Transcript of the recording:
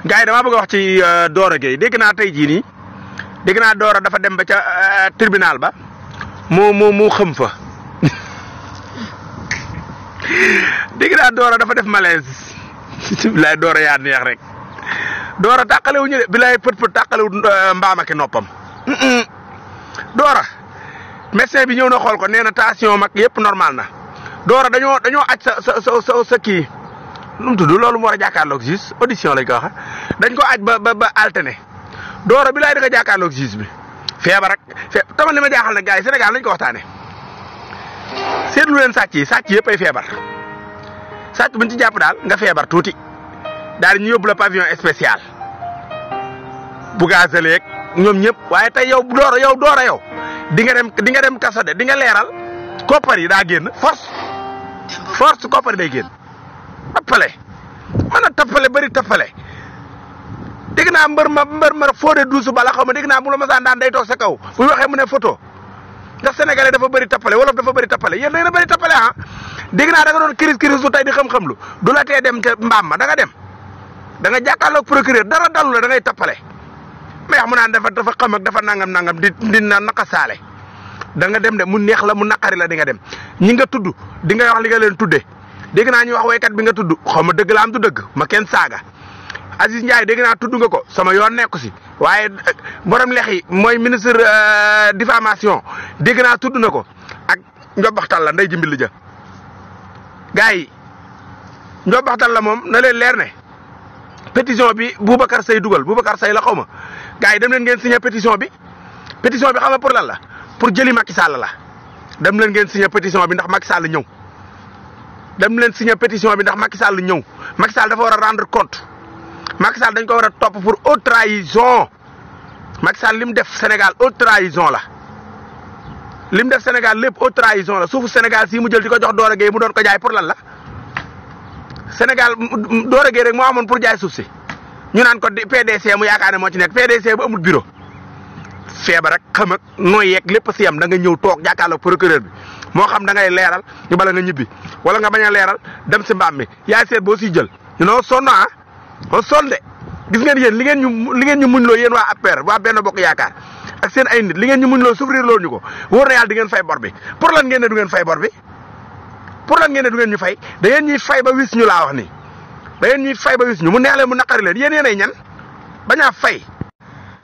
gars yi damaa bëgg a wax ci Doro Gueye dégg naa tey jii nii dégg naa Doro dafa dem ba ca tribunal ba mu xëm fa dégg naa Doro dafa def malaise bilaay Doro yaa neex rek Doro tàqalewu ñu de bilaay pët tàqalewu mbaam ak noppam Doro médecin bi ñëw na xool ko nee na tension mag yëpp normal na Doro dañoo aj sa kii nu mu tudd loolu mu war a jàkkaarloog juge audition lañ ko waxe dañ ko aj ba alterné Doro bilaay da nga jàkkaarloog juge bi feebar ak tamal li ma jaaxal nag gars yi Sénégal lañ ko waxtaane seetlu leen sàcc yëpp ay feebar sàcc buñ ci jàpp daal nga feebar tuuti daal ñu yóbbu la pavillon spécial bu gazaleeg ñoom ñëpp waaye tey yow Doro yow di nga dem kaso de di nga leeral koppar yi daa génn force koppar yi day génn tappale mën a tappale bëri tappale dégg naa mbër ma Fodé Doussou Bala xaw ma dégg naa mu la masaan daan day toog sa kaw bu waxee mu ne photo ndax sénégalais dafa bëri tappale wolof dafa bëri tappale yéen da ngeen a bëri tappale ah dégg naa da nga doon kiris su tey di xam-xam lu du la tee dem ca mbaam ma da nga dem da nga jàkkaarloog procureur dara dalu la da ngay tappale mais mu naan dafa xam ak dafa nangam di na naka saale da nga dem de mu neex la mu naqari la di nga dem ñi nga tudd di nga wax li nga leen tudde dégg naa ñu wax waykat bi nga tudd xaw ma dëgg la am du dëgg ma kenn saaga Aziz Ndiaye dégg naa tudd nga ko sama yoon nekku si waaye borom lex yi mooy ministre diffamation dégg naa tudd na ko ak njobaxtal la nday jimbil ja gars yi njobaxtal la moom na leen leer ne pétition bi Boubacar Seye dugal Boubacar Seye la xaw ma gars yi dem leen ngeen signé pétition bi xam nga pour lan la pour jëli Macky Sall la dem leen ngeen signé pétition bi ndax Macky Sall ñëw dem leen signé pétition bi ndax Macky Sall ñëw Macky Sall dafa war a rendre compte Macky Sall dañ ko war a topp pour haute trahison Macky Sall li mu def Sénégal haute trahison la li mu def Sénégal lépp haute trahison la suufu Sénégal si mu jël di ko jox Doro Gueye mu doon ko jaay pour lan la Sénégal Doro Gueye rek moo amoon pour jaay suuf si ñu naan ko PDC mu yaakaar ne moo ci nekk PDC bu amul bureau feebar ak xam ak nooy yeeg lépp si yam da nga ñëw toog jàkkaarloog procureur bi moo xam da ngay leeral ñu bala nga ñibbi wala nga bañ a leeral dem si mbaam mi yaay seet boo siy jël ñu noo sonn on sonn de gis ngeen yéen li ngeen ñu muñ loo yéen waa APR waa Benno Bokk Yaakaar ak seen ay nit li ngeen ñu muñ loo souffrir loo ñu ko wóor na yàlla di ngeen fay bor bi pour lan ngeen ne du ngeen fay bor bi pour lan ngeen ne du ngeen ñu fay da ngeen ñuy fay ba wis ñu laa wax nii da ngeen ñuy fay ba wis ñu mu neex leen mu naqari leen yéen ay ñan bañaa fay